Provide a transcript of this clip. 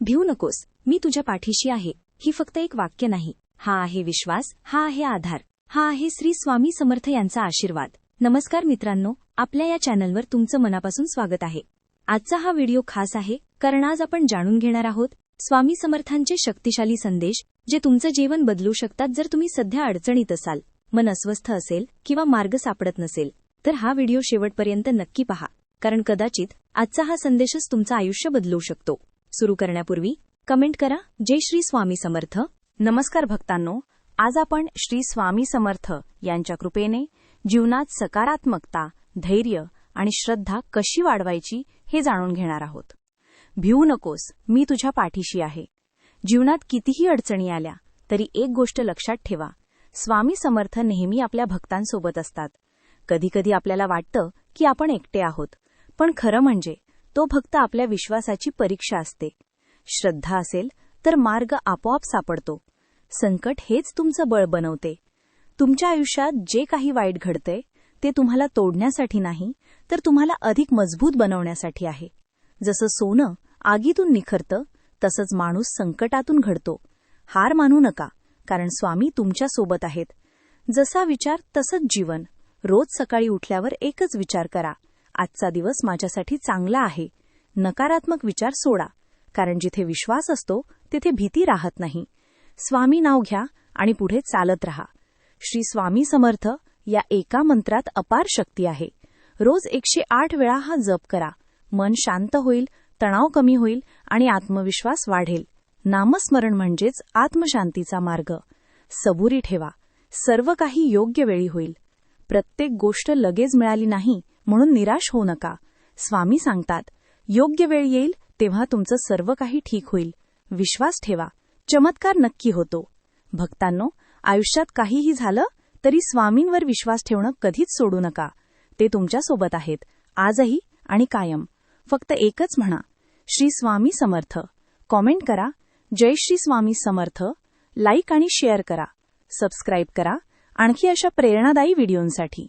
भिवू नकोस, मी तुझ्या पाठीशी आहे. ही फक्त एक वाक्य नाही. हा आहे विश्वास, हा आहे आधार, हा आहे श्री स्वामी समर्थ यांचा आशीर्वाद. नमस्कार मित्रांनो, आपल्या या चॅनलवर तुमचं मनापासून स्वागत आहे. आजचा हा व्हिडिओ खास आहे कारण आज आपण जाणून घेणार आहोत स्वामी समर्थांचे शक्तिशाली संदेश, जे तुमचं जीवन बदलू शकतात. जर तुम्ही सध्या अडचणीत असाल, मन अस्वस्थ असेल किंवा मार्ग सापडत नसेल, तर हा व्हिडिओ शेवटपर्यंत नक्की पहा, कारण कदाचित आजचा हा संदेशच तुमचं आयुष्य बदलू शकतो. सुरू करण्यापूर्वी कमेंट करा, जय श्री स्वामी समर्थ. नमस्कार भक्तांनो, आज आपण श्री स्वामी समर्थ यांच्या कृपेने जीवनात सकारात्मकता, धैर्य आणि श्रद्धा कशी वाढवायची हे जाणून घेणार आहोत. भिवू नकोस, मी तुझ्या पाठीशी आहे. जीवनात कितीही अडचणी आल्या तरी एक गोष्ट लक्षात ठेवा, स्वामी समर्थ नेहमी आपल्या भक्तांसोबत असतात. कधीकधी आपल्याला वाटतं की आपण एकटे आहोत, पण खरं म्हणजे तो भक्त आपल्या विश्वासाची परीक्षा असते. श्रद्धा असेल तर मार्ग आपोआप सापडतो. संकट हेच तुमचं बळ बनवते. तुमच्या आयुष्यात जे काही वाईट घडतंय ते तुम्हाला तोडण्यासाठी नाही, तर तुम्हाला अधिक मजबूत बनवण्यासाठी आहे. जसं सोनं आगीतून निखरतं, तसंच माणूस संकटातून घडतो. हार मानू नका, कारण स्वामी तुमच्या सोबत आहेत. जसा विचार तसंच जीवन. रोज सकाळी उठल्यावर एकच विचार करा, आजचा दिवस माझ्यासाठी चांगला आहे. नकारात्मक विचार सोडा, कारण जिथे विश्वास असतो तिथे भीती राहत नाही. स्वामी नाव घ्या आणि पुढे चालत राहा. श्री स्वामी समर्थ या एका मंत्रात अपार शक्ती आहे. रोज 108 वेळा हा जप करा. मन शांत होईल, तणाव कमी होईल आणि आत्मविश्वास वाढेल. नामस्मरण म्हणजेच आत्मशांतीचा मार्ग. सबुरी ठेवा, सर्व काही योग्य वेळी होईल. प्रत्येक गोष्ट लगेच मिळाली नाही म्हणून निराश होऊ नका. स्वामी सांगतात, योग्य वेळ येईल तेव्हा तुमचं सर्व काही ठीक होईल. विश्वास ठेवा, चमत्कार नक्की होतो. भक्तांनो, आयुष्यात काहीही झालं तरी स्वामींवर विश्वास ठेवणं कधीच सोडू नका. ते तुमच्यासोबत आहेत, आजही आणि कायम. फक्त एकच म्हणा, श्री स्वामी समर्थ. कॉमेंट करा, जय श्री स्वामी समर्थ. लाईक आणि शेअर करा. सबस्क्राईब करा आणखी अशा प्रेरणादायी व्हिडिओंसाठी.